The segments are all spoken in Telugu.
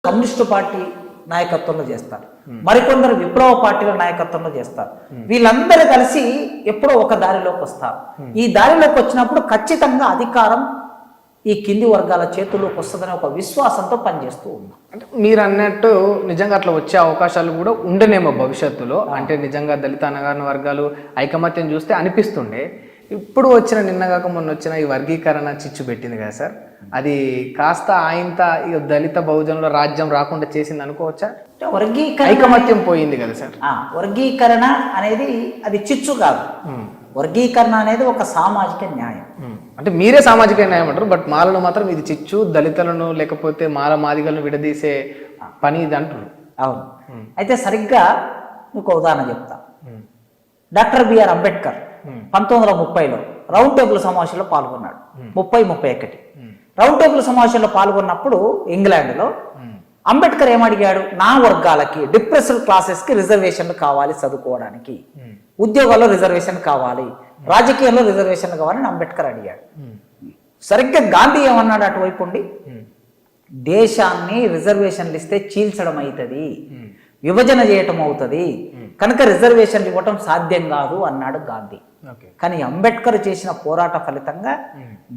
కమ్యూనిస్టు పార్టీ నాయకత్వంలో చేస్తారు, మరికొందరు విప్లవ పార్టీల నాయకత్వంలో చేస్తారు. వీళ్ళందరూ కలిసి ఎప్పుడో ఒక దారిలోకి వస్తారు. ఈ దారిలోకి వచ్చినప్పుడు ఖచ్చితంగా అధికారం ఈ కింది వర్గాల చేతుల్లోకి వస్తుందనే ఒక విశ్వాసంతో పనిచేస్తూ ఉన్నాం. అంటే మీరు అన్నట్టు నిజంగా అట్లా వచ్చే అవకాశాలు కూడా ఉండనేమో భవిష్యత్తులో. అంటే నిజంగా దళిత అణగారిన వర్గాలు ఐకమత్యం చూస్తే అనిపిస్తుండే. ఇప్పుడు వచ్చిన నిన్నగాక మొన్న వచ్చిన ఈ వర్గీకరణ చిచ్చు పెట్టింది కదా సార్, అది కాస్త ఆయంత ఇక దళిత బహుజనుల రాజ్యం రాకుండా చేసింది అనుకోవచ్చా? ఐకమత్యం పోయింది కదా సార్. వర్గీకరణ అనేది అది చిచ్చు కాదు. వర్గీకరణ అనేది ఒక సామాజిక న్యాయం. అంటే మీరే సామాజిక న్యాయం అంటారు, బట్ మాలలో మాత్రం ఇది చిచ్చు, దళితులను లేకపోతే మాల మాదిగలను విడదీసే పని ఇది అంటారు. అవును. అయితే సరిగ్గా మీకు ఉదాహరణ చెప్తా. డాక్టర్ బిఆర్ అంబేద్కర్ 1930లో రౌండ్ టేబుల్ సమావేశంలో పాల్గొన్నాడు. 30-31 రౌండ్ టేబుల్ సమావేశంలో పాల్గొన్నప్పుడు ఇంగ్లాండ్లో అంబేద్కర్ ఏమడిగాడు, నా వర్గాలకి డిప్రెస్డ్ క్లాసెస్కి రిజర్వేషన్లు కావాలి, చదువుకోవడానికి ఉద్యోగాల్లో రిజర్వేషన్ కావాలి, రాజకీయాల్లో రిజర్వేషన్ కావాలని అంబేద్కర్ అడిగాడు. సరిగ్గా గాంధీ ఏమన్నాడు అటువైపు ఉండి, దేశాన్ని రిజర్వేషన్లు ఇస్తే చీల్చడం అవుతుంది, విభజన చేయటం అవుతుంది, కనుక రిజర్వేషన్లు ఇవ్వటం సాధ్యం కాదు అన్నాడు గాంధీ. కానీ అంబేద్కర్ చేసిన పోరాట ఫలితంగా,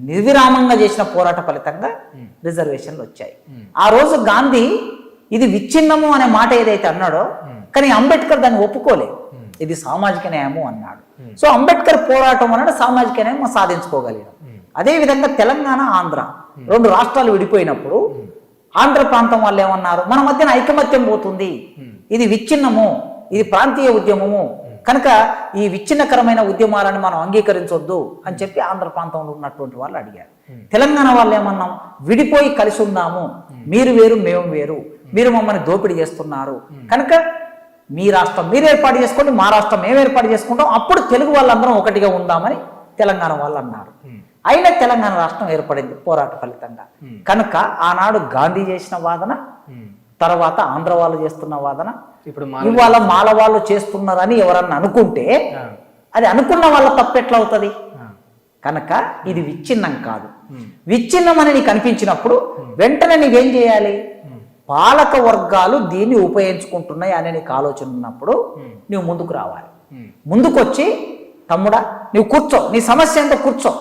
నిర్విరామంగా చేసిన పోరాట ఫలితంగా రిజర్వేషన్లు వచ్చాయి. ఆ రోజు గాంధీ ఇది విచ్ఛిన్నము అనే మాట ఏదైతే అన్నాడో, కానీ అంబేద్కర్ దాన్ని ఒప్పుకోలేదు, ఇది సామాజిక న్యాయము అన్నాడు. సో అంబేద్కర్ పోరాటం అన్నాడు సామాజిక న్యాయం సాధించుకోగలిగాం. అదేవిధంగా తెలంగాణ, ఆంధ్ర 2 రాష్ట్రాలు విడిపోయినప్పుడు ఆంధ్ర ప్రాంతం వాళ్ళు ఏమన్నారు, మన మధ్యన ఐకమత్యం పోతుంది, ఇది విచ్ఛిన్నము, ఇది ప్రాంతీయ ఉద్యమము, కనుక ఈ విచ్ఛిన్నకరమైన ఉద్యమాలను మనం అంగీకరించొద్దు అని చెప్పి ఆంధ్ర ప్రాంతంలో ఉన్నటువంటి వాళ్ళు అడిగారు. తెలంగాణ వాళ్ళు ఏమన్నాం, విడిపోయి కలిసి ఉందాము, మీరు వేరు మేము వేరు, మీరు మమ్మల్ని దోపిడీ చేస్తున్నారు, కనుక మీ రాష్ట్రం మీరు ఏర్పాటు చేసుకోండి, మా రాష్ట్రం మేము ఏర్పాటు చేసుకుంటాం, అప్పుడు తెలుగు వాళ్ళందరం ఒకటిగా ఉందామని తెలంగాణ వాళ్ళు అన్నారు. అయినా తెలంగాణ రాష్ట్రం ఏర్పడింది పోరాట ఫలితంగా. కనుక ఆనాడు గాంధీ చేసిన వాదన, తర్వాత ఆంధ్ర వాళ్ళు చేస్తున్న వాదన, ఇప్పుడు ఇవాళ మాల వాళ్ళు చేస్తున్నారని ఎవరన్నా అనుకుంటే అది అనుకున్న వాళ్ళ తప్పు ఎట్లా అవుతుంది? కనుక ఇది విచ్ఛిన్నం కాదు. విచ్ఛిన్నం అని నీకు అనిపించినప్పుడు వెంటనే నీవేం చేయాలి, పాలక వర్గాలు దీన్ని ఉపయోగించుకుంటున్నాయి అనే నీకు ఆలోచన ఉన్నప్పుడు నువ్వు ముందుకు రావాలి. ముందుకొచ్చి తమ్ముడా నువ్వు కూర్చో, నీ సమస్య ఎంత కూర్చో,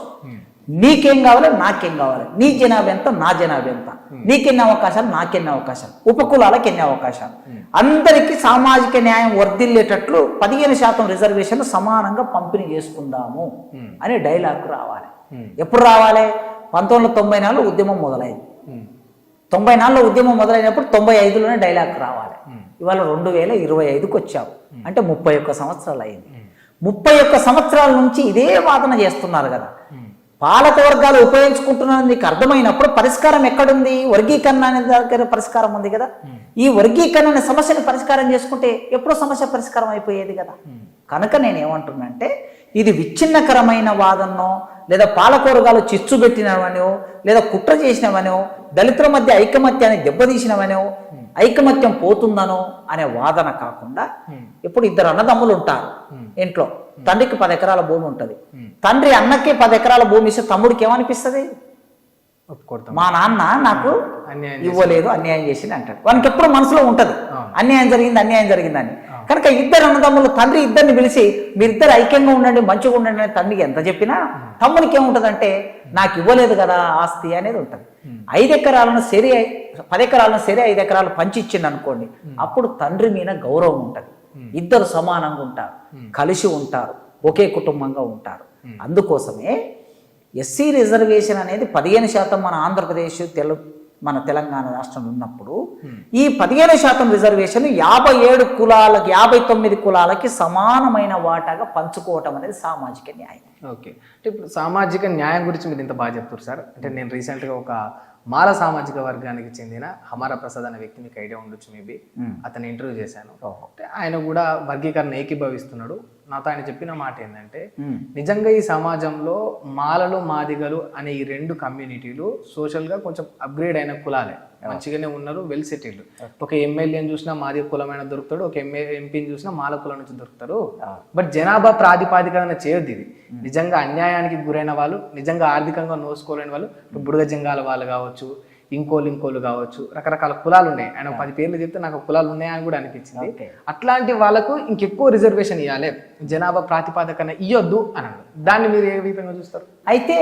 నీకేం కావాలి నాకేం కావాలి, నీ జనాభా ఎంత నా జనాభా ఎంత, నీకెన్ని అవకాశాలు నాకెన్ని అవకాశాలు, ఉపకులాలకు ఎన్ని అవకాశాలు, అందరికీ సామాజిక న్యాయం వర్ధిల్లేటట్లు 15% రిజర్వేషన్లు సమానంగా పంపిణీ చేసుకుందాము అనే డైలాగ్ రావాలి. ఎప్పుడు రావాలి? 1994 ఉద్యమం మొదలైంది. 94లో ఉద్యమం మొదలైనప్పుడు 95లోనే డైలాగ్ రావాలి. ఇవాళ 2025కి వచ్చావు అంటే 31 సంవత్సరాలు అయింది. 31 సంవత్సరాల నుంచి ఇదే వాదన చేస్తున్నారు కదా. పాలక వర్గాలు ఉపయోగించుకుంటున్నారని నీకు అర్థమైనప్పుడు పరిష్కారం ఎక్కడుంది? వర్గీకరణ అనే దగ్గర పరిష్కారం ఉంది కదా. ఈ వర్గీకరణ అనే సమస్యను పరిష్కారం చేసుకుంటే ఎప్పుడో సమస్య పరిష్కారం అయిపోయేది కదా. కనుక నేనేమంటున్నానంటే ఇది విచ్ఛిన్నకరమైన వాదనో, లేదా పాలకవర్గాలు చిచ్చు పెట్టినవనో, లేదా కుట్ర చేసినవనో, దళితుల మధ్య ఐకమత్యాన్ని దెబ్బతీసినవనో, ఐకమత్యం పోతుందనో అనే వాదన కాకుండా, ఇప్పుడు 2 అన్నదమ్ములు ఉంటారు ఇంట్లో, తండ్రికి 10 ఎకరాల భూమి ఉంటుంది, తండ్రి అన్నకి 10 ఎకరాల భూమి ఇస్తే తమ్ముడికి ఏమనిపిస్తుంది? మా నాన్న నాకు ఇవ్వలేదు, అన్యాయం చేసింది అంటాడు. వానికి ఎప్పుడు మనసులో ఉంటది అన్యాయం జరిగిందని. కనుక 2 అన్నదమ్ములు తండ్రి ఇద్దరిని పిలిచి మీరిద్దరు ఐక్యంగా ఉండండి, మంచిగా ఉండండి అని తండ్రికి ఎంత చెప్పినా తమ్మునికి ఏముంటదంటే నాకు ఇవ్వలేదు కదా ఆస్తి అనేది ఉంటుంది. 5 ఎకరాలను సరి 10 ఎకరాలను సరి 5 ఎకరాలు పంచి ఇచ్చింది అనుకోండి, అప్పుడు తండ్రి మీద గౌరవం ఉంటుంది, ఇద్దరు సమానంగా ఉంటారు, కలిసి ఉంటారు, ఒకే కుటుంబంగా ఉంటారు. అందుకోసమే ఎస్సీ రిజర్వేషన్ అనేది 15% మన ఆంధ్రప్రదేశ్ మన తెలంగాణ రాష్ట్రంలో ఉన్నప్పుడు ఈ 15% రిజర్వేషన్ 57 కులాలకి 59 కులాలకి సమానమైన వాటాగా పంచుకోవటం అనేది సామాజిక న్యాయం. ఓకే, అంటే ఇప్పుడు సామాజిక న్యాయం గురించి మీరు ఇంత బాగా చెప్తారు సార్. అంటే నేను రీసెంట్గా ఒక మాల సామాజిక వర్గానికి చెందిన హమారా ప్రసాద్ అనే వ్యక్తి, మీకు ఐడియా ఉండొచ్చు మేబీ, అతను ఇంటర్వ్యూ చేశాను. అంటే ఆయన కూడా వర్గీకరణ ఏకీభవిస్తున్నాడు. నాతో ఆయన చెప్పిన మాట ఏంటంటే, నిజంగా ఈ సమాజంలో మాలలు మాదిగలు అనే ఈ 2 కమ్యూనిటీలు సోషల్గా కొంచెం అప్గ్రేడ్ అయిన కులాలే, మంచిగానే ఉన్నారు, వెల్ సెటిల్డ్. ఒక ఎమ్మెల్యేని చూసినా మాదిగ కులమైన దొరుకుతాడు, ఒక ఎంపీని చూసినా మాల కులం నుంచి దొరుకుతారు. బట్ జనాభా ప్రాతిపాదికన చేయొద్దు ఇది. నిజంగా అన్యాయానికి గురైన వాళ్ళు, నిజంగా ఆర్థికంగా నోసుకోలేని వాళ్ళు, బుడగ జంగాల వాళ్ళు కావచ్చు, ఇంకోలు కావచ్చు, రకరకాల కులాలు ఉన్నాయి. ఆయన 10 పేర్లు చెప్తే నాకు కులాలు ఉన్నాయని కూడా అనిపించింది. Okay. అట్లాంటి వాళ్ళకు ఇంకెక్కువ రిజర్వేషన్ ఇవ్వాలి, జనాభా ప్రాతిపాదికన ఇవ్వద్దు అని అన్నారు. దాన్ని మీరు ఏ విధంగా చూస్తారు? అయితే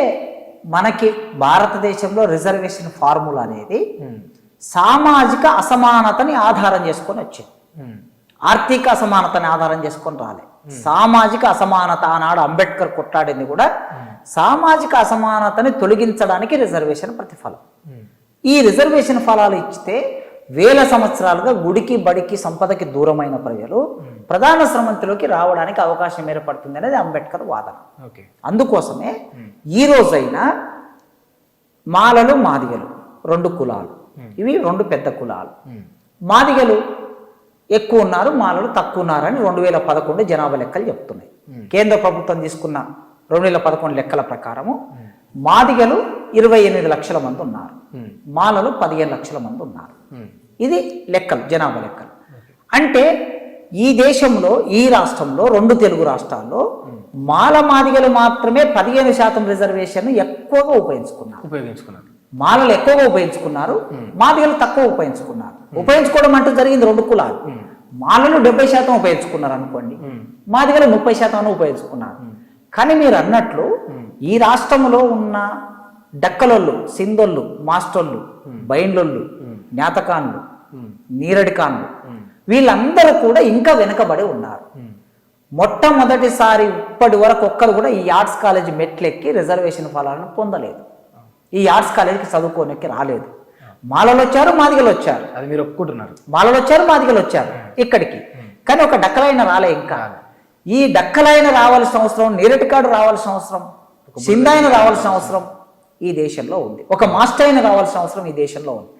మనకి భారతదేశంలో రిజర్వేషన్ ఫార్ములా అనేది సామాజిక అసమానతని ఆధారం చేసుకొని వచ్చింది. ఆర్థిక అసమానతని ఆధారం చేసుకొని రాలే. సామాజిక అసమానత ఆనాడు అంబేద్కర్ కొట్లాడింది కూడా సామాజిక అసమానతని తొలగించడానికి రిజర్వేషన్ ప్రతిఫలం. ఈ రిజర్వేషన్ ఫలాలు ఇచ్చితే వేల సంవత్సరాలుగా గుడికి బడికి సంపదకి దూరమైన ప్రజలు ప్రధాన శ్రమంతిలోకి రావడానికి అవకాశం ఏర్పడుతుంది అనేది అంబేద్కర్ వాదన. అందుకోసమే ఈ రోజైనా మాలలు మాదిగలు 2 కులాలు, ఇవి 2 పెద్ద కులాలు. మాదిగలు ఎక్కువ ఉన్నారు, మాలలు తక్కువ ఉన్నారని 2011 జనాభా లెక్కలు చెప్తున్నాయి. కేంద్ర ప్రభుత్వం తీసుకున్న 2011 లెక్కల ప్రకారము మాదిగలు 28 లక్షల మంది ఉన్నారు, మాలలు 15 లక్షల మంది ఉన్నారు. ఇది లెక్కలు, జనాభా లెక్కలు. అంటే ఈ దేశంలో, ఈ రాష్ట్రంలో, 2 తెలుగు రాష్ట్రాల్లో మాల మాదిగలు మాత్రమే 15% రిజర్వేషన్ ఎక్కువగా ఉపయోగించుకున్నారు. మాలలు ఎక్కువగా ఉపయోగించుకున్నారు, మాదిగలు తక్కువ ఉపయోగించుకున్నారు. ఉపయోగించుకోవడం అంటూ జరిగింది 2 కులాలు. మాలలు 70% ఉపయోగించుకున్నారు అనుకోండి, మాదిగలు 30% ఉపయోగించుకున్నారు. కానీ మీరు అన్నట్లు ఈ రాష్ట్రంలో ఉన్న డక్కలొళ్ళు, సిందొళ్ళు, మాస్టర్లు, బైండ్లొళ్ళు, జ్ఞాతకాన్లు, నీరడికాన్లు, వీళ్ళందరూ కూడా ఇంకా వెనుకబడి ఉన్నారు. మొట్టమొదటిసారి ఇప్పటి వరకు ఒక్కరు కూడా ఈ ఆర్ట్స్ కాలేజీ మెట్లెక్కి రిజర్వేషన్ ఫలాలను పొందలేదు. ఈ ఆర్ట్స్ కాలేజీకి చదువుకోనికి రాలేదు. మాలలు వచ్చారు, మాదిగలు వచ్చారు. అది మీరు ఒప్పుకుంటున్నారు. మాలలు వచ్చారు, మాదిగలు వచ్చారు ఇక్కడికి. కానీ ఒక డక్కలైన రాలే. ఇంకా ఈ డక్కలైన రావాల్సిన అవసరం, నీరటికాడు రావాల్సిన అవసరం, సిందాయన రావాల్సిన అవసరం ఈ దేశంలో ఉంది. ఒక మాస్టర్ అయిన రావాల్సిన అవసరం ఈ దేశంలో ఉంది.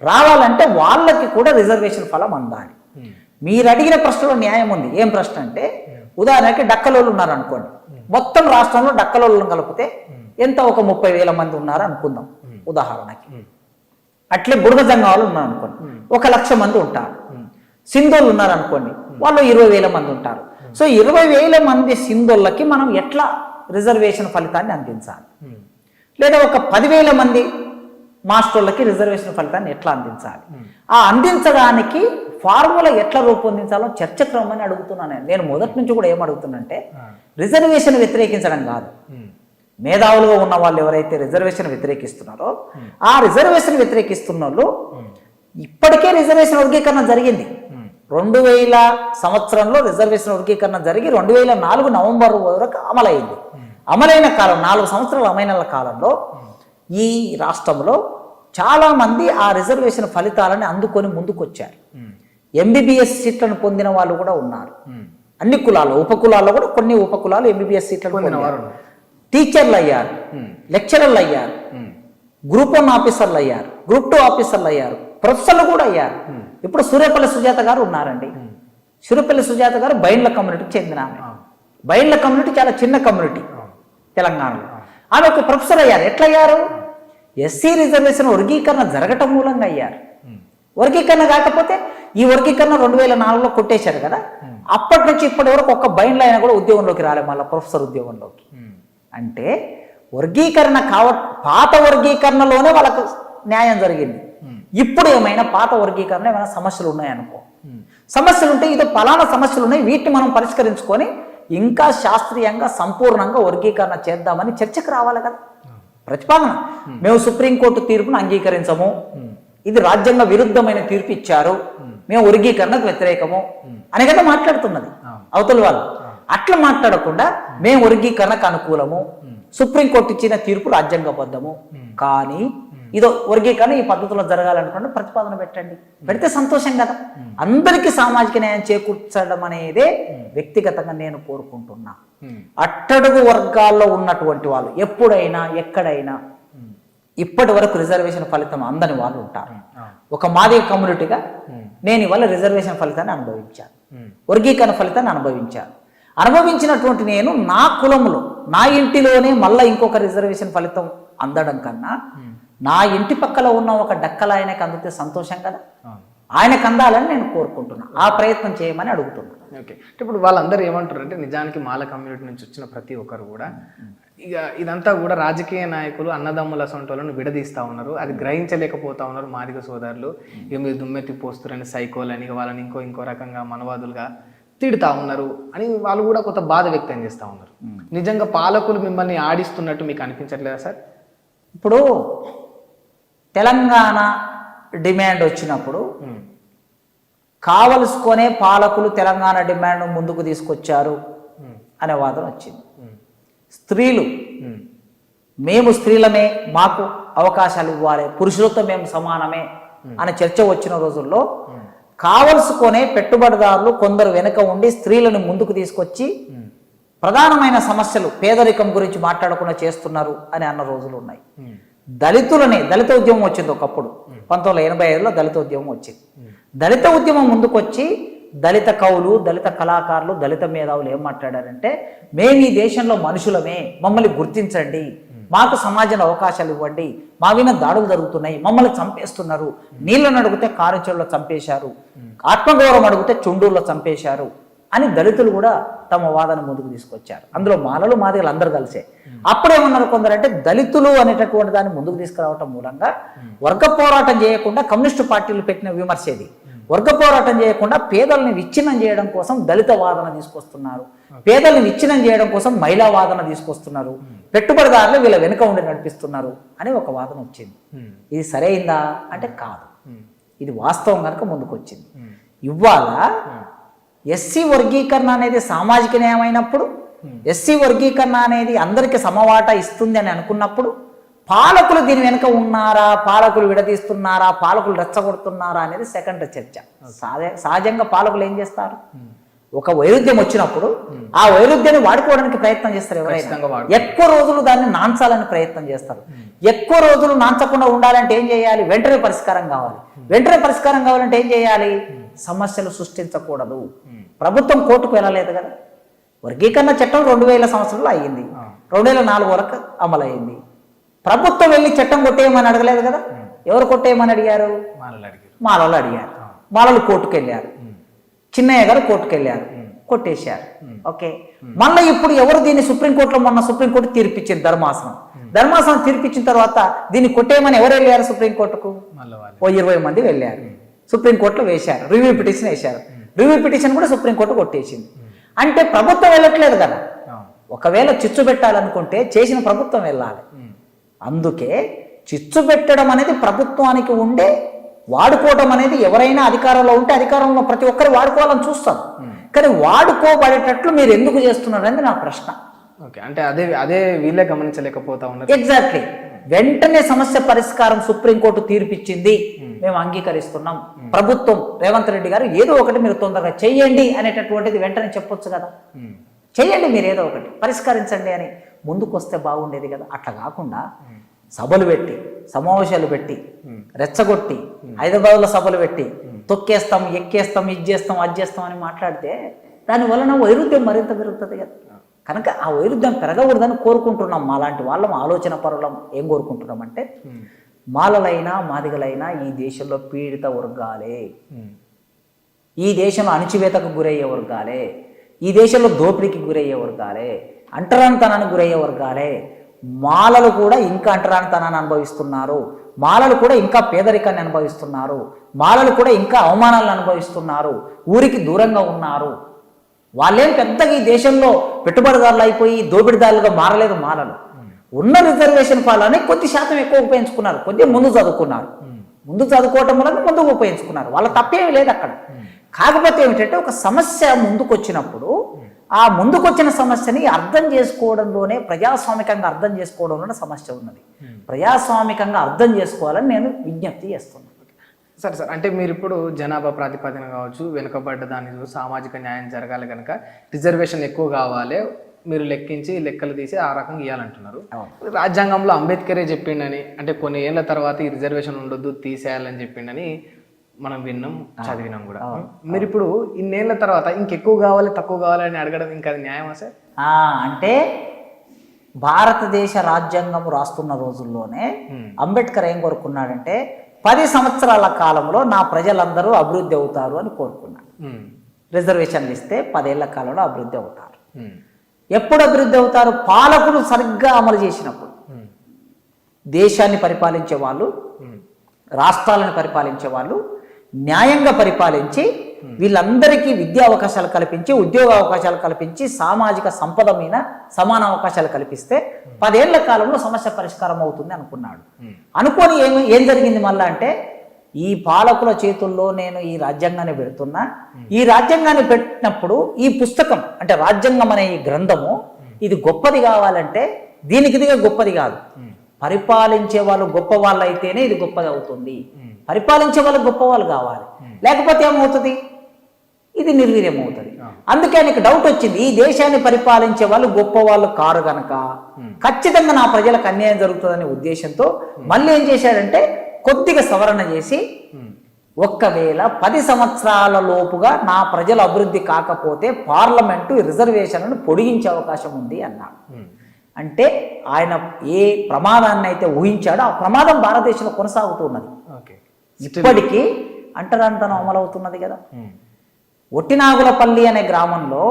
రావాలంటే వాళ్ళకి కూడా రిజర్వేషన్ ఫలం అందాలి. మీరు అడిగిన ప్రశ్నలో న్యాయం ఉంది. ఏం ప్రశ్న అంటే, ఉదాహరణకి డక్కలోళ్ళు ఉన్నారు అనుకోండి, మొత్తం రాష్ట్రంలో డక్కలోళ్ళను కలిపితే ఎంత, ఒక 30,000 మంది ఉన్నారు అనుకుందాం ఉదాహరణకి. అట్లే బుడగ జంగాలు ఉన్నారు అనుకోండి, 1,00,000 మంది ఉంటారు. సింధోళ్ళు ఉన్నారు అనుకోండి, వాళ్ళు 20,000 మంది ఉంటారు. సో 20,000 మంది సింధోళ్ళకి మనం ఎట్లా రిజర్వేషన్ ఫలితాన్ని అందించాలి, లేదా ఒక 10,000 మంది మాస్టర్లకి రిజర్వేషన్ ఫలితాన్ని ఎట్లా అందించాలి, ఆ అందించడానికి ఫార్ములా ఎట్లా రూపొందించాలో చర్చకు రమ్మని అడుగుతున్నాను. నేను మొదటి నుంచి కూడా ఏం అడుగుతున్నానంటే, రిజర్వేషన్ వ్యతిరేకించడం కాదు. మేధావులుగా ఉన్న వాళ్ళు ఎవరైతే రిజర్వేషన్ వ్యతిరేకిస్తున్నారో, ఆ రిజర్వేషన్ వ్యతిరేకిస్తున్న వాళ్ళు ఇప్పటికే రిజర్వేషన్ వర్గీకరణ జరిగింది. 2000 సంవత్సరంలో రిజర్వేషన్ వర్గీకరణ జరిగి 2004 నవంబర్ వరకు అమలైంది. అమలైన కాలం 4 సంవత్సరాల అమలైన కాలంలో ఈ రాష్ట్రంలో చాలా మంది ఆ రిజర్వేషన్ ఫలితాలని అందుకొని ముందుకొచ్చారు. ఎంబీబీఎస్ సీట్లను పొందిన వాళ్ళు కూడా ఉన్నారు. అన్ని కులాల్లో, ఉపకులాల్లో కూడా కొన్ని ఉపకులాలు ఎంబీబీఎస్ సీట్లను పొందినవారు. టీచర్లు అయ్యారు, లెక్చరర్లు అయ్యారు, గ్రూప్ 1 ఆఫీసర్లు అయ్యారు, గ్రూప్ 2 ఆఫీసర్లు అయ్యారు, ప్రొఫెసర్లు కూడా అయ్యారు. ఇప్పుడు సూర్యపల్లి సుజాత గారు ఉన్నారండి. సూర్యపల్లి సుజాత గారు బైండ్ల కమ్యూనిటీకి చెందిన ఆమె. బైండ్ల కమ్యూనిటీ చాలా చిన్న కమ్యూనిటీ తెలంగాణలో. ఆమె ఒక ప్రొఫెసర్ అయ్యారు. ఎట్లా అయ్యారు? ఎస్సీ రిజర్వేషన్ వర్గీకరణ జరగటం మూలంగా అయ్యారు. వర్గీకరణ కాకపోతే ఈ వర్గీకరణ 2004లో కొట్టేశారు కదా. అప్పటి నుంచి ఇప్పటి వరకు ఒక్క బైండ్లో అయినా కూడా ఉద్యోగంలోకి రాలే, మళ్ళీ ప్రొఫెసర్ ఉద్యోగంలోకి. అంటే వర్గీకరణ పాత వర్గీకరణలోనే వాళ్ళకు న్యాయం జరిగింది. ఇప్పుడు ఏమైనా పాత వర్గీకరణ ఏమైనా సమస్యలు ఉన్నాయనుకో, సమస్యలు ఉంటే ఇదో పలానా సమస్యలు ఉన్నాయి, వీటిని మనం పరిష్కరించుకొని ఇంకా శాస్త్రీయంగా సంపూర్ణంగా వర్గీకరణ చేద్దామని చర్చకు రావాలి కదా. ప్రతిపాదన, మేము సుప్రీంకోర్టు తీర్పును అంగీకరించము, ఇది రాజ్యాంగ విరుద్ధమైన తీర్పు ఇచ్చారు, మేము వర్గీకరణకు వ్యతిరేకము అని కదా మాట్లాడుతున్నది అవతల వాళ్ళు. అట్లా మాట్లాడకుండా మేము వర్గీకరణకు అనుకూలము, సుప్రీంకోర్టు ఇచ్చిన తీర్పు రాజ్యాంగబద్ధము, కానీ ఇదో వర్గీకరణ ఈ పద్ధతిలో జరగాలనుకుంటే ప్రతిపాదన పెట్టండి. పెడితే సంతోషం కదా. అందరికీ సామాజిక న్యాయం చేకూర్చడం అనేదే వ్యక్తిగతంగా నేను కోరుకుంటున్నా. అట్టడుగు వర్గాల్లో ఉన్నటువంటి వాళ్ళు ఎప్పుడైనా ఎక్కడైనా ఇప్పటి వరకు రిజర్వేషన్ ఫలితం అందని వాళ్ళు ఉంటారు. ఒక మాదిగ కమ్యూనిటీగా నేను ఇవాళ రిజర్వేషన్ ఫలితాన్ని అనుభవించాను, వర్గీకరణ ఫలితాన్ని అనుభవించాను. అనుభవించినటువంటి నేను నా కులంలో, నా ఇంటిలోనే మళ్ళీ ఇంకొక రిజర్వేషన్ ఫలితం అందడం కన్నా నా ఇంటి పక్కల ఉన్న ఒక డక్కల ఆయనకు అందితే సంతోషం కదా. ఆయనకు అందాలని నేను కోరుకుంటున్నా, ఆ ప్రయత్నం చేయమని అడుగుతున్నా. ఓకే, ఇప్పుడు వాళ్ళందరూ ఏమంటారు అంటే, నిజానికి మాల కమ్యూనిటీ నుంచి వచ్చిన ప్రతి ఒక్కరు కూడా ఇక ఇదంతా కూడా రాజకీయ నాయకులు అన్నదమ్ముల సొంటలను విడదీస్తా ఉన్నారు, అది గ్రహించలేకపోతా ఉన్నారు మాదిగ సోదరులు. ఇక మీరు దుమ్మెత్తి పోస్తురని సైకోలని వాళ్ళని ఇంకో రకంగా మనవాదులుగా తిడుతా ఉన్నారు అని వాళ్ళు కూడా కొంత బాధ వ్యక్తం చేస్తూ ఉన్నారు. నిజంగా పాలకులు మిమ్మల్ని ఆడిస్తున్నట్టు మీకు అనిపించట్లేదా సార్? ఇప్పుడు తెలంగాణ డిమాండ్ వచ్చినప్పుడు కావలసుకొనే పాలకులు తెలంగాణ డిమాండ్ ముందుకు తీసుకొచ్చారు అనే వాదన వచ్చింది. స్త్రీలు మేము స్త్రీలమే, మాకు అవకాశాలు ఇవ్వాలి, పురుషులతో మేము సమానమే అనే చర్చ వచ్చిన రోజుల్లో కావలసుకొనే పెట్టుబడిదారులు కొందరు వెనుక ఉండి స్త్రీలను ముందుకు తీసుకొచ్చి ప్రధానమైన సమస్యలు పేదరికం గురించి మాట్లాడకుండా చేస్తున్నారు అని అన్న రోజులు ఉన్నాయి. దళిత ఉద్యమం వచ్చింది ఒకప్పుడు 1985లో దళిత ఉద్యమం వచ్చింది. దళిత ఉద్యమం ముందుకొచ్చి దళిత కవులు, దళిత కళాకారులు, దళిత మేధావులు ఏం మాట్లాడారంటే, మేము ఈ దేశంలో మనుషులమే, మమ్మల్ని గుర్తించండి, మాకు సమాజంలో అవకాశాలు ఇవ్వండి, మా మీద దాడులు జరుగుతున్నాయి, మమ్మల్ని చంపేస్తున్నారు, నీళ్ళని అడిగితే కారుచెల్లో చంపేశారు, ఆత్మగౌరవం అడిగితే చుండూరులో చంపేశారు అని దళితులు కూడా తమ వాదన ముందుకు తీసుకొచ్చారు. అందులో మాలలు మాదిగలు అందరూ కలిసే. అప్పుడేమన్నారు కొందరంటే, దళితులు అనేటటువంటి దాన్ని ముందుకు తీసుకురావటం మూలంగా వర్గ పోరాటం చేయకుండా కమ్యూనిస్టు పార్టీలు పెట్టిన విమర్శేది, వర్గ పోరాటం చేయకుండా పేదల్ని విచ్ఛిన్నం చేయడం కోసం దళిత వాదన తీసుకొస్తున్నారు, పేదల్ని విచ్ఛిన్నం చేయడం కోసం మహిళా వాదన తీసుకొస్తున్నారు, పెట్టుబడిదారులు వీళ్ళ వెనుక ఉండి నడిపిస్తున్నారు అని ఒక వాదన వచ్చింది. ఇది సరైందా అంటే కాదు, ఇది వాస్తవం కనుక ముందుకు వచ్చింది. ఇవాళ ఎస్సీ వర్గీకరణ అనేది సామాజిక న్యాయం అయినప్పుడు, ఎస్సీ వర్గీకరణ అనేది అందరికీ సమవాటా ఇస్తుంది అని అనుకున్నప్పుడు, పాలకులు దీని వెనుక ఉన్నారా, పాలకులు విడదీస్తున్నారా, పాలకులు రెచ్చగొడుతున్నారా అనేది సెకండ్ చర్చ. సహజంగా పాలకులు ఏం చేస్తారు, ఒక వైరుధ్యం వచ్చినప్పుడు ఆ వైరుధ్యాన్ని వాడుకోవడానికి ప్రయత్నం చేస్తారు. ఎవరైనా ఎక్కువ రోజులు దాన్ని నాంచాలని ప్రయత్నం చేస్తారు. ఎక్కువ రోజులు నాంచకుండా ఉండాలంటే ఏం చేయాలి, వెంటనే పరిష్కారం కావాలి. వెంటనే పరిష్కారం కావాలంటే ఏం చేయాలి, సమస్యలు సృష్టించకూడదు. ప్రభుత్వం కోర్టుకు వెళ్ళలేదు కదా. వర్గీకరణ చట్టం 2000 సంవత్సరంలో అయ్యింది, 2004 వరకు అమలైంది. ప్రభుత్వం వెళ్ళి చట్టం కొట్టేయమని అడగలేదు కదా. ఎవరు కొట్టేయమని అడిగారు, మాలలు అడిగారు. మాలలు కోర్టుకు వెళ్ళారు, చిన్నయ్య గారు కోర్టుకు వెళ్ళారు, కొట్టేశారు. ఓకే, మళ్ళీ ఇప్పుడు ఎవరు దీన్ని సుప్రీంకోర్టులో, మొన్న సుప్రీంకోర్టు తీర్పిచ్చింది, ధర్మాసనం తీర్పిచ్చిన తర్వాత దీన్ని కొట్టేయమని ఎవరు వెళ్ళారు సుప్రీంకోర్టుకు, 20 మంది వెళ్ళారు. సుప్రీంకోర్టులో వేశారు, రివ్యూ పిటిషన్ వేశారు. రివ్యూ పిటిషన్ కూడా సుప్రీంకోర్టు కొట్టేసింది. అంటే ప్రభుత్వం వెళ్ళట్లేదు కదా. ఒకవేళ చిచ్చు పెట్టాలనుకుంటే చేసిన ప్రభుత్వం వెళ్ళాలి. అందుకే చిచ్చు పెట్టడం అనేది ప్రభుత్వానికి ఉండే, వాడుకోవడం అనేది ఎవరైనా అధికారంలో ఉంటే అధికారంలో ప్రతి ఒక్కరు వాడుకోవాలని చూస్తారు. కానీ వాడుకోబడేటట్లు మీరు ఎందుకు చేస్తున్నారు అనేది నా ప్రశ్న. ఓకే, అంటే అదే వీళ్ళే గమనించలేకపోతా ఉన్నారు. ఎగ్జాక్ట్లీ. వెంటనే సమస్య పరిష్కారం సుప్రీంకోర్టు తీర్పిచ్చింది, మేము అంగీకరిస్తున్నాం, ప్రభుత్వం రేవంత్ రెడ్డి గారు ఏదో ఒకటి మీరు తొందరగా చెయ్యండి అనేటటువంటిది వెంటనే చెప్పొచ్చు కదా. చెయ్యండి మీరు ఏదో ఒకటి, పరిష్కరించండి అని ముందుకు వస్తే బాగుండేది కదా. అట్లా కాకుండా సభలు పెట్టి, సమావేశాలు పెట్టి, రెచ్చగొట్టి, హైదరాబాద్లో సభలు పెట్టి తొక్కేస్తాం, ఎక్కేస్తాం, ఇది చేస్తాం, అది చేస్తాం అని మాట్లాడితే దాని వలన వైరుధ్యం మరింత పెరుగుతుంది కదా. కనుక ఆ వైరుధ్యం పెరగకూడదని కోరుకుంటున్నాం. మాలాంటి వాళ్ళం, ఆలోచన పరులం ఏం కోరుకుంటున్నాం అంటే, మాలలైనా మాదిగలైనా ఈ దేశంలో పీడిత వర్గాలే, ఈ దేశంలో అణిచివేతకు గురయ్యే వర్గాలే, ఈ దేశంలో దోపిడీకి గురయ్యే వర్గాలే, అంటరానితనానికి గురయ్యే వర్గాలే. మాలలు కూడా ఇంకా అంటరానితనాన్ని అనుభవిస్తున్నారు, మాలలు కూడా ఇంకా పేదరికాన్ని అనుభవిస్తున్నారు, మాలలు కూడా ఇంకా అవమానాలను అనుభవిస్తున్నారు, ఊరికి దూరంగా ఉన్నారు. వాళ్ళేం పెద్దగా ఈ దేశంలో పెట్టుబడిదారులు అయిపోయి దోపిడిదారులుగా మారలేదు. మాలలు ఉన్న రిజర్వేషన్ ఫలాన్ని కొద్ది శాతం ఎక్కువ ఉపయోగించుకున్నారు, కొద్దిగా ముందు చదువుకున్నారు, ముందు చదువుకోవటం వల్ల ముందుకు ఉపయోగించుకున్నారు. వాళ్ళ తప్పేమీ లేదు అక్కడ. కాకపోతే ఏమిటంటే, ఒక సమస్య ముందుకొచ్చినప్పుడు ఆ ముందుకొచ్చిన సమస్యని అర్థం చేసుకోవడంలోనే, ప్రజాస్వామికంగా అర్థం చేసుకోవడంలోనే సమస్య ఉన్నది. ప్రజాస్వామికంగా అర్థం చేసుకోవాలని నేను విజ్ఞప్తి చేస్తున్నాను. సరే సార్, అంటే మీరు ఇప్పుడు జనాభా ప్రాతిపదికన కావచ్చు, వెనుకబడ్డ దాని సామాజిక న్యాయం జరగాలి కనుక రిజర్వేషన్ ఎక్కువ కావాలి, మీరు లెక్కించి లెక్కలు తీసి ఆ రకంగా ఇవ్వాలంటున్నారు. రాజ్యాంగంలో అంబేద్కరే చెప్పిండని, అంటే కొన్ని ఏళ్ల తర్వాత ఈ రిజర్వేషన్ ఉండొద్దు, తీసేయాలని చెప్పిండని మనం విన్నాం, చదివినాం కూడా. మీరు ఇప్పుడు ఇన్నేళ్ల తర్వాత ఇంకెక్కువ కావాలి, తక్కువ కావాలి అని అడగడం ఇంకా అది న్యాయమా సార్? అంటే భారతదేశ రాజ్యాంగం రాస్తున్న రోజుల్లోనే అంబేద్కర్ ఏం కోరుకున్నాడంటే, 10 సంవత్సరాల కాలంలో నా ప్రజలందరూ అభివృద్ధి అవుతారు అని కోరుకున్నాడు. రిజర్వేషన్లు ఇస్తే 10 ఏళ్ల కాలంలో అభివృద్ధి అవుతారు. ఎప్పుడు అభివృద్ధి అవుతారు? పాలకులు సరిగ్గా అమలు చేసినప్పుడు. దేశాన్ని పరిపాలించే వాళ్ళు, రాష్ట్రాలను పరిపాలించే వాళ్ళు న్యాయంగా పరిపాలించి వీళ్ళందరికీ విద్యా అవకాశాలు కల్పించి, ఉద్యోగ అవకాశాలు కల్పించి, సామాజిక సంపద మీద సమాన అవకాశాలు కల్పిస్తే 10 ఏళ్ల కాలంలో సమస్య పరిష్కారం అవుతుంది అనుకున్నాడు. అనుకొని ఏం జరిగింది మళ్ళా అంటే, ఈ పాలకుల చేతుల్లో నేను ఈ రాజ్యాంగాన్ని పెడుతున్నా, ఈ రాజ్యాంగాన్ని పెట్టినప్పుడు ఈ పుస్తకం అంటే రాజ్యాంగం అనే ఈ గ్రంథము ఇది గొప్పది కావాలంటే దీనికి ఇదిగా గొప్పది కాదు, పరిపాలించే వాళ్ళు గొప్ప వాళ్ళు అయితేనే ఇది గొప్పది అవుతుంది. పరిపాలించే వాళ్ళు గొప్ప వాళ్ళు కావాలి, లేకపోతే ఏమవుతుంది? ఇది నిర్వీర్యం అవుతుంది. అందుకే ఆయనకు డౌట్ వచ్చింది, ఈ దేశాన్ని పరిపాలించే వాళ్ళు గొప్ప వాళ్ళు కారు గనక ఖచ్చితంగా నా ప్రజలకు అన్యాయం జరుగుతుందనే ఉద్దేశంతో మళ్ళీ ఏం చేశాడంటే కొద్దిగా సవరణ చేసి, ఒక్కవేళ 10 సంవత్సరాల లోపుగా నా ప్రజల అభివృద్ధి కాకపోతే పార్లమెంటు రిజర్వేషన్లను పొడిగించే అవకాశం ఉంది అన్నాడు. అంటే ఆయన ఏ ప్రమాదాన్ని అయితే ఊహించాడో ఆ ప్రమాదం భారతదేశంలో కొనసాగుతున్నది. ఇప్పటికీ అంటరానితనం అమలవుతున్నది కదా. ఒట్టినాగులపల్లి అనే గ్రామంలో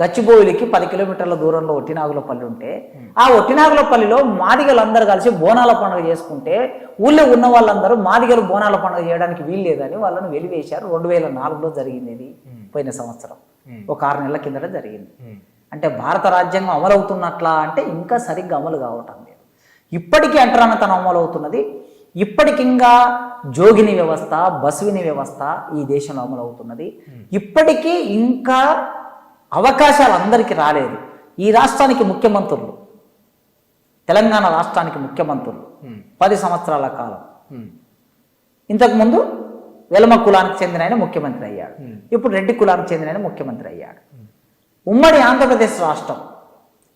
గచ్చిబౌలికి 10 కిలోమీటర్ల దూరంలో ఒట్టినాగులపల్లి ఉంటే, ఆ ఒట్టినాగులపల్లిలో మాదిగలందరూ కలిసి బోనాల పండుగ చేసుకుంటే ఊళ్ళో ఉన్న వాళ్ళందరూ మాదిగలు బోనాల పండుగ చేయడానికి వీల్లేదని వాళ్ళని వెలివేశారు. 2004లో జరిగింది ఇది, పోయిన సంవత్సరం ఒక 6 నెలల కిందట జరిగింది. అంటే భారత రాజ్యాంగం అమలవుతున్నట్లా అంటే ఇంకా సరిగ్గా అమలు కావటం లేదు. ఇప్పటికీ అంటరానితనం అమలవుతున్నది. ఇప్పటికింకా జోగిని వ్యవస్థ, బస్విని వ్యవస్థ ఈ దేశంలో అమలవుతున్నది. ఇప్పటికీ ఇంకా అవకాశాలు అందరికీ రాలేదు. ఈ రాష్ట్రానికి ముఖ్యమంత్రులు, తెలంగాణ రాష్ట్రానికి ముఖ్యమంత్రులు 10 సంవత్సరాల కాలం. ఇంతకుముందు వెలమ కులానికి చెందిన ఆయన ముఖ్యమంత్రి అయ్యాడు, ఇప్పుడు రెడ్డి కులానికి చెందిన ఆయన ముఖ్యమంత్రి అయ్యాడు. ఉమ్మడి ఆంధ్రప్రదేశ్ రాష్ట్రం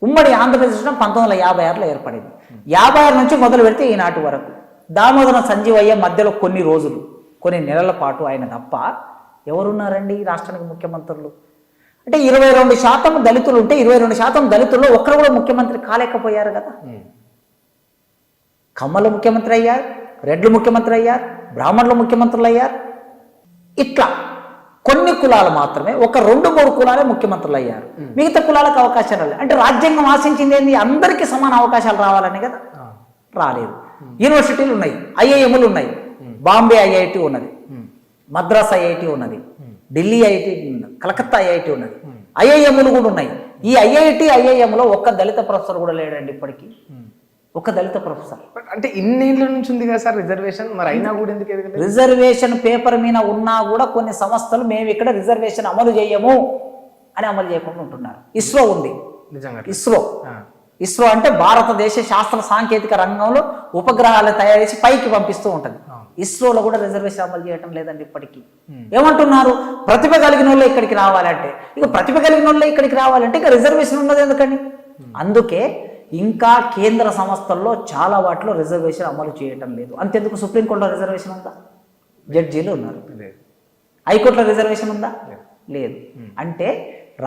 1956లో ఏర్పడింది. 56 నుంచి మొదలు పెడితే ఈనాటి వరకు దామోదర సంజీవయ్య మధ్యలో కొన్ని రోజులు, కొన్ని నెలల పాటు ఆయన తప్ప ఎవరున్నారండి ఈ రాష్ట్రానికి ముఖ్యమంత్రులు? అంటే 22% దళితులు ఉంటే 22% దళితుల్లో ఒక్కరు కూడా ముఖ్యమంత్రి కాలేకపోయారు కదా. కమ్మలు ముఖ్యమంత్రి అయ్యారు, రెడ్లు ముఖ్యమంత్రి అయ్యారు, బ్రాహ్మణులు ముఖ్యమంత్రులు అయ్యారు. ఇట్లా కొన్ని కులాలు మాత్రమే, ఒక 2-3 కులాలే ముఖ్యమంత్రులు అయ్యారు. మిగతా కులాలకు అవకాశాలు రాలేదు. అంటే రాజ్యాంగం ఆశించింది ఏంది? అందరికీ సమాన అవకాశాలు రావాలని కదా. రాలేదు. యూనివర్సిటీలు ఉన్నాయి, ఐఐఎంలు ఉన్నాయి, బాంబే ఐఐటి ఉన్నది, మద్రాస్ ఐఐటి ఉన్నది, ఢిల్లీ ఐఐటి ఉన్నది, కలకత్తా ఐఐటి ఉన్నది, ఐఐఎంలు కూడా ఉన్నాయి. ఈ ఐఐఎంలో ఒక్క దళిత ప్రొఫెసర్ కూడా లేడండి ఇప్పటికీ, ఒక దళిత ప్రొఫెసర్. అంటే ఇన్నేళ్ల నుంచి ఉంది కదా సార్ రిజర్వేషన్, మరి అయినా కూడా ఎందుకు ఎదగలేదు? రిజర్వేషన్ పేపర్ మీద ఉన్నా కూడా కొన్ని సంస్థలు మేము ఇక్కడ రిజర్వేషన్ అమలు చేయము అని అమలు చేయకుండా ఉంటున్నారు. ఇస్రో ఉంది, నిజంగా ఇస్రో అంటే భారతదేశ శాస్త్ర సాంకేతిక రంగంలో ఉపగ్రహాలు తయారు చేసి పైకి పంపిస్తూ ఉంటుంది. ఇస్రోలో కూడా రిజర్వేషన్ అమలు చేయటం లేదండి ఇప్పటికీ. ఏమంటున్నారు? ప్రతిభ కలిగిన వాళ్ళు ఇక్కడికి రావాలంటే, ఇక ప్రతిభ కలిగిన వాళ్ళు ఇక్కడికి రావాలంటే ఇక రిజర్వేషన్ ఉన్నది ఎందుకని? అందుకే ఇంకా కేంద్ర సంస్థల్లో చాలా వాటిలో రిజర్వేషన్ అమలు చేయటం లేదు. అంతెందుకు సుప్రీంకోర్టులో రిజర్వేషన్ ఉందా? జడ్జీలు ఉన్నారు. హైకోర్టులో రిజర్వేషన్ ఉందా? లేదు. అంటే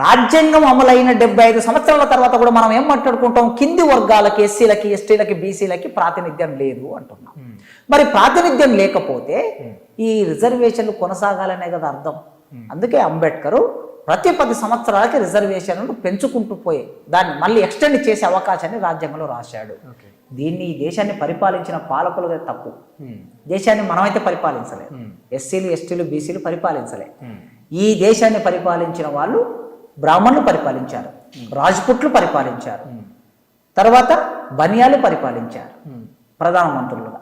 రాజ్యాంగం అమలైన 75 సంవత్సరాల తర్వాత కూడా మనం ఏం మాట్లాడుకుంటాం? కింది వర్గాలకి, ఎస్సీలకి, ఎస్టీలకి, బీసీలకి ప్రాతినిధ్యం లేదు అంటున్నాం. మరి ప్రాతినిధ్యం లేకపోతే ఈ రిజర్వేషన్లు కొనసాగాలనే కదా అర్థం. అందుకే అంబేద్కర్ ప్రతి 10 సంవత్సరాలకి రిజర్వేషన్లను పెంచుకుంటూ పోయి దాన్ని మళ్ళీ ఎక్స్టెండ్ చేసే అవకాశాన్ని రాజ్యాంగంలో రాశాడు. దీన్ని ఈ దేశాన్ని పరిపాలించిన పాలకులుగా తప్పు. దేశాన్ని మనమైతే పరిపాలించలే, ఎస్సీలు, ఎస్టీలు, బీసీలు పరిపాలించలే. ఈ దేశాన్ని పరిపాలించిన వాళ్ళు బ్రాహ్మణులు పరిపాలించారు, రాజ్పుట్లు పరిపాలించారు, తర్వాత బనియాలు పరిపాలించారు. ప్రధానమంత్రులుగా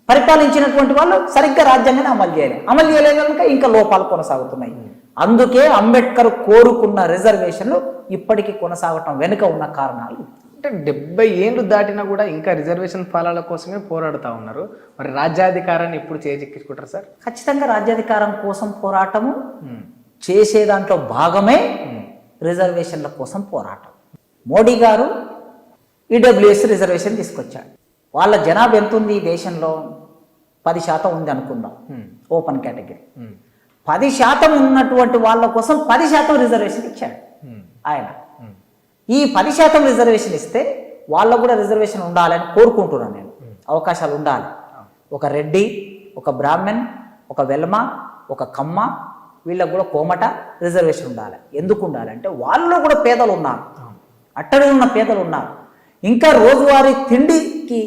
పరిపాలించినటువంటి వాళ్ళు సరిగ్గా రాజ్యాంగాన్ని అమలు చేయలేదు కనుక ఇంకా లోపాలు కొనసాగుతున్నాయి. అందుకే అంబేద్కర్ కోరుకున్న రిజర్వేషన్లు ఇప్పటికీ కొనసాగటం వెనుక ఉన్న కారణాలు. అంటే 70 ఏళ్ళు దాటినా కూడా ఇంకా రిజర్వేషన్ ఫలాల కోసమే పోరాడుతూ ఉన్నారు. మరి రాజ్యాధికారాన్ని ఎప్పుడు చేజిక్కించుకుంటారు సార్? ఖచ్చితంగా రాజ్యాధికారం కోసం పోరాటము చేసే దాంట్లో భాగమే రిజర్వేషన్ల కోసం పోరాటం. మోడీ గారు ఈడబ్ల్యూఎస్ రిజర్వేషన్ తీసుకొచ్చాడు. వాళ్ళ జనాభా ఎంత ఉంది ఈ దేశంలో? 10% ఉంది అనుకుందాం, ఓపెన్ కేటగిరీ. 10% ఉన్నటువంటి వాళ్ళ కోసం 10% రిజర్వేషన్ ఇచ్చాడు ఆయన. ఈ 10% రిజర్వేషన్ ఇస్తే వాళ్ళకు కూడా రిజర్వేషన్ ఉండాలని కోరుకుంటున్నాను నేను. అవకాశాలు ఉండాలి. ఒక రెడ్డి, ఒక బ్రాహ్మణ్, ఒక వెల్మ, ఒక కమ్మ, వీళ్ళకు కూడా కోమట రిజర్వేషన్ ఉండాలి. ఎందుకు ఉండాలంటే వాళ్ళు కూడా పేదలు ఉన్నారు. అట్టడుగు ఉన్న పేదలు ఉన్నారు, ఇంకా రోజువారీ తిండికి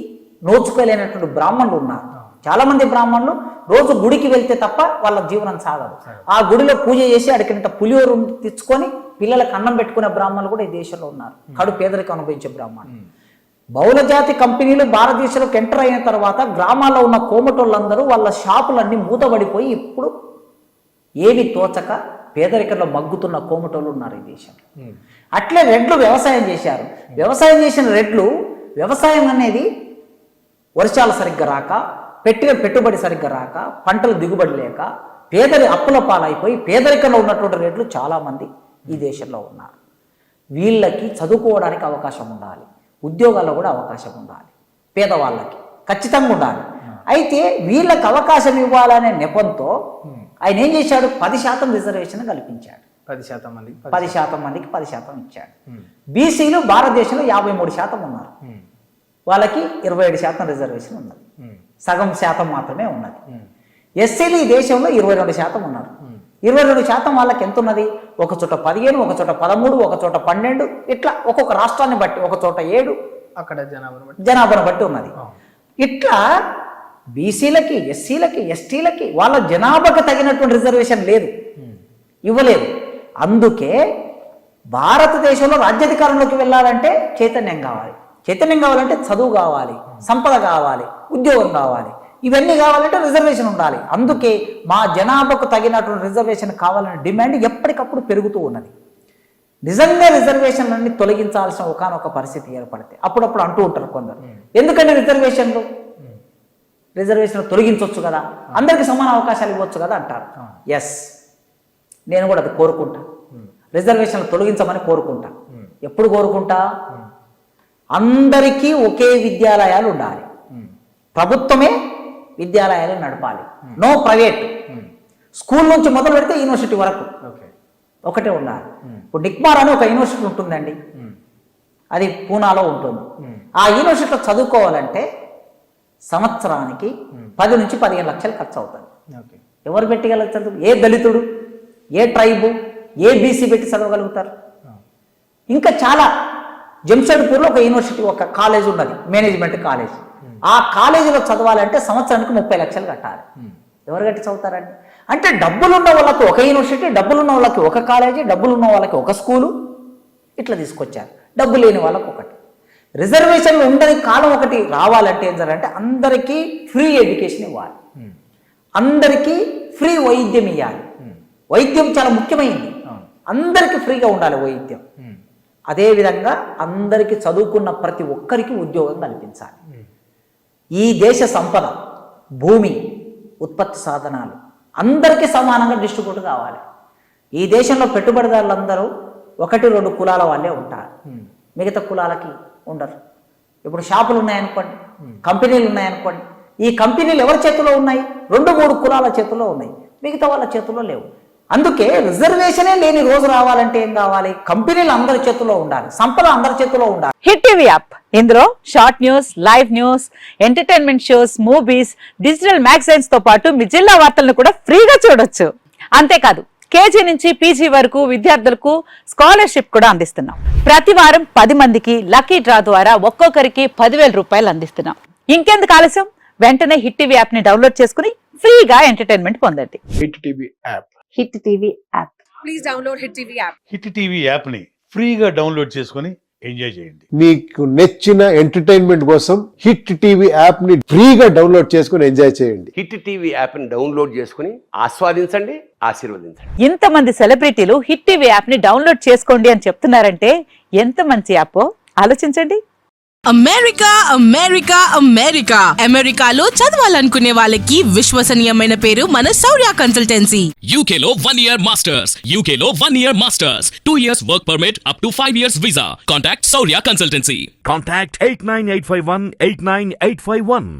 నోచుకోలేనటువంటి బ్రాహ్మణులు ఉన్నారు. చాలా మంది బ్రాహ్మణులు రోజు గుడికి వెళ్తే తప్ప వాళ్ళ జీవనం సాగదు. ఆ గుడిలో పూజ చేసి అడిగినంత పులిహోర తెచ్చుకొని పిల్లలకు అన్నం పెట్టుకునే బ్రాహ్మణులు కూడా ఈ దేశంలో ఉన్నారు, కడు పేదరికం అనుభవించే బ్రాహ్మణులు. బహుళజాతి కంపెనీలు భారతదేశంలోకి ఎంటర్ అయిన తర్వాత గ్రామాల్లో ఉన్న కోమటోళ్ళందరూ వాళ్ళ షాపులన్నీ మూతబడిపోయి ఇప్పుడు ఏవి తోచక పేదరికంలో మగ్గుతున్న కోమటోళ్ళు ఉన్నారు ఈ దేశంలో. అట్లే రెడ్లు వ్యవసాయం చేశారు. వ్యవసాయం చేసిన రెడ్లు వ్యవసాయం అనేది వర్షాలు సరిగ్గా రాక, పెట్టిన పెట్టుబడి సరిగ్గా రాక, పంటలు దిగుబడి లేక అప్పుల పాలైపోయి పేదరికంలో ఉన్నటువంటి రెడ్లు చాలామంది ఈ దేశంలో ఉన్నారు. వీళ్ళకి చదువుకోవడానికి అవకాశం ఉండాలి, ఉద్యోగాల్లో కూడా అవకాశం ఉండాలి, పేదవాళ్ళకి ఖచ్చితంగా ఉండాలి. అయితే వీళ్ళకి అవకాశం ఇవ్వాలనే నెపంతో ఆయన ఏం చేశాడు, 10% రిజర్వేషన్ కల్పించాడు. 10% మందికి 10% మందికి 10% ఇచ్చాడు. బీసీలు భారతదేశంలో 53% ఉన్నారు, వాళ్ళకి 27% రిజర్వేషన్ ఉన్నది, సగం శాతం మాత్రమే ఉన్నది. ఎస్సీలు ఈ దేశంలో 22% ఉన్నారు. 22% వాళ్ళకి ఎంత ఉన్నది, ఒక చోట 15, ఒక చోట 13, ఒక చోట 12, ఇట్లా ఒక్కొక్క రాష్ట్రాన్ని బట్టి ఒక చోట 7 అక్కడ జనాభాను బట్టి ఉన్నది. ఇట్లా బీసీలకి, ఎస్సీలకి, ఎస్టీలకి వాళ్ళ జనాభాకు తగినటువంటి రిజర్వేషన్ లేదు, ఇవ్వలేదు. అందుకే భారతదేశంలో రాజ్యాధికారంలోకి వెళ్ళాలంటే చైతన్యం కావాలి. చైతన్యం కావాలంటే చదువు కావాలి, సంపద కావాలి, ఉద్యోగం కావాలి, ఇవన్నీ కావాలంటే రిజర్వేషన్ ఉండాలి. అందుకే మా జనాభాకు తగినటువంటి రిజర్వేషన్ కావాలనే డిమాండ్ ఎప్పటికప్పుడు పెరుగుతూ ఉన్నది. నిజంగా రిజర్వేషన్లన్నీ తొలగించాల్సిన ఒకనొక పరిస్థితి ఏర్పడితే అప్పుడప్పుడు అంటూ ఉంటారు కొందరు, ఎందుకంటే రిజర్వేషన్లు తొలగించవచ్చు కదా, అందరికీ సమాన అవకాశాలు ఇవ్వచ్చు కదా అంటారు. ఎస్, నేను కూడా అది కోరుకుంటా, రిజర్వేషన్లు తొలగించమని కోరుకుంటా. ఎప్పుడు కోరుకుంటా, అందరికీ ఒకే విద్యాలయాలు ఉండాలి, ప్రభుత్వమే విద్యాలయాలు నడపాలి, నో ప్రైవేట్. స్కూల్ నుంచి మొదలు పెడితే యూనివర్సిటీ వరకు ఒకటే ఉండాలి. ఇప్పుడు నిక్మార్ అని ఒక యూనివర్సిటీ ఉంటుందండి, అది పూనాలో ఉంటుంది. ఆ యూనివర్సిటీలో చదువుకోవాలంటే సంవత్సరానికి 10 నుంచి 15 లక్షలు ఖర్చు అవుతుంది. ఎవరు పెట్టగలుగుతారు? ఏ దళితుడు, ఏ ట్రైబు, ఏ బీసీ పెట్టి చదవగలుగుతారు? ఇంకా చాలా జంషెడ్పూర్లో ఒక యూనివర్సిటీ, ఒక కాలేజ్ ఉన్నది, మేనేజ్మెంట్ కాలేజ్. ఆ కాలేజీలో చదవాలంటే సంవత్సరానికి 30 లక్షలు కట్టాలి. ఎవరు కట్టి చదువుతారండి? అంటే డబ్బులున్న వాళ్ళకి ఒక యూనివర్సిటీ, డబ్బులున్న వాళ్ళకి ఒక కాలేజీ, డబ్బులున్న వాళ్ళకి ఒక స్కూలు, ఇట్లా తీసుకొచ్చారు. డబ్బు లేని వాళ్ళకి ఒకటి. రిజర్వేషన్లు ఉండని కాలం ఒకటి రావాలంటే ఏం జరగాలంటే అందరికీ ఫ్రీ ఎడ్యుకేషన్ ఇవ్వాలి, అందరికీ ఫ్రీ వైద్యం ఇవ్వాలి. వైద్యం చాలా ముఖ్యమైనది, అందరికీ ఫ్రీగా ఉండాలి వైద్యం. అదేవిధంగా అందరికీ చదువుకున్న ప్రతి ఒక్కరికి ఉద్యోగం కల్పించాలి. ఈ దేశ సంపద, భూమి, ఉత్పత్తి సాధనాలు అందరికీ సమానంగా డిస్ట్రిబ్యూట్ కావాలి. ఈ దేశంలో పెట్టుబడిదారులందరూ 1-2 కులాల వాళ్ళే ఉంటారు, మిగతా కులాలకి ఉండరు. ఇప్పుడు షాపులు ఉన్నాయనుకోండి, కంపెనీలు ఉన్నాయనుకోండి, ఈ కంపెనీలు ఎవరి చేతిలో ఉన్నాయి? 2-3 కులాల చేతిలో ఉన్నాయి, మిగతా వాళ్ళ చేతిలో లేవు. అందుకే రిజర్వేషనే లేని రోజు రావాలంటే ఏం కావాలి? కంపెనీలు అందరి చేతిలో ఉండాలి, సంపద అందరి చేతిలో ఉండాలి. హిట్ టీవీ యాప్, ఇందులో short news, live news, entertainment shows, movies, digital magazines తో పాటు మీ జిల్లా వార్తలను కూడా ఫ్రీగా చూడొచ్చు. అంతేకాదు కేజీ నుంచి పీజీ వరకు విద్యార్థులకు స్కాలర్షిప్ కూడా అందిస్తున్నాం. ప్రతి వారం 10 మందికి లక్కీ డ్రా ద్వారా ఒక్కొక్కరికి 10,000 రూపాయలు అందిస్తున్నాం. ఇంకెందుకు ఆలస్యం, వెంటనే హిట్ టీవీ యాప్ ని డౌన్లోడ్ చేసుకుని ఫ్రీగా ఎంటర్టైన్మెంట్ పొందండి. Hit TV app, hit TV app, please download hit TV app. Hit TV app ని ఫ్రీగా డౌన్లోడ్ చేసుకొని ఎంజాయ్ చేయండి. మీకు నచ్చిన ఎంటర్టైన్మెంట్ కోసం హిట్ టీవీ యాప్ ని ఫ్రీగా డౌన్లోడ్ చేసుకొని ఎంజాయ్ చేయండి. హిట్ టీవీ యాప్ ని డౌన్లోడ్ చేసుకుని ఆస్వాదించండి, ఆశీర్వదించండి. ఇంతమంది సెలబ్రిటీలు హిట్ టీవీ యాప్ ని డౌన్లోడ్ చేసుకోండి అని చెప్తున్నారంటే ఎంత మంచి యాప్ ఆలోచించండి. అమెరికా అమెరికా అమెరికా అమెరికాలో చదవాలనుకునే వాళ్ళకి విశ్వసనీయమైన పేరు మన శౌర్య కన్సల్టెన్సీ. UK లో 1 year masters, UK లో 1 year masters, 2 years work permit up to 5 years visa. Contact Saurya Consultancy. Contact 89851 89851.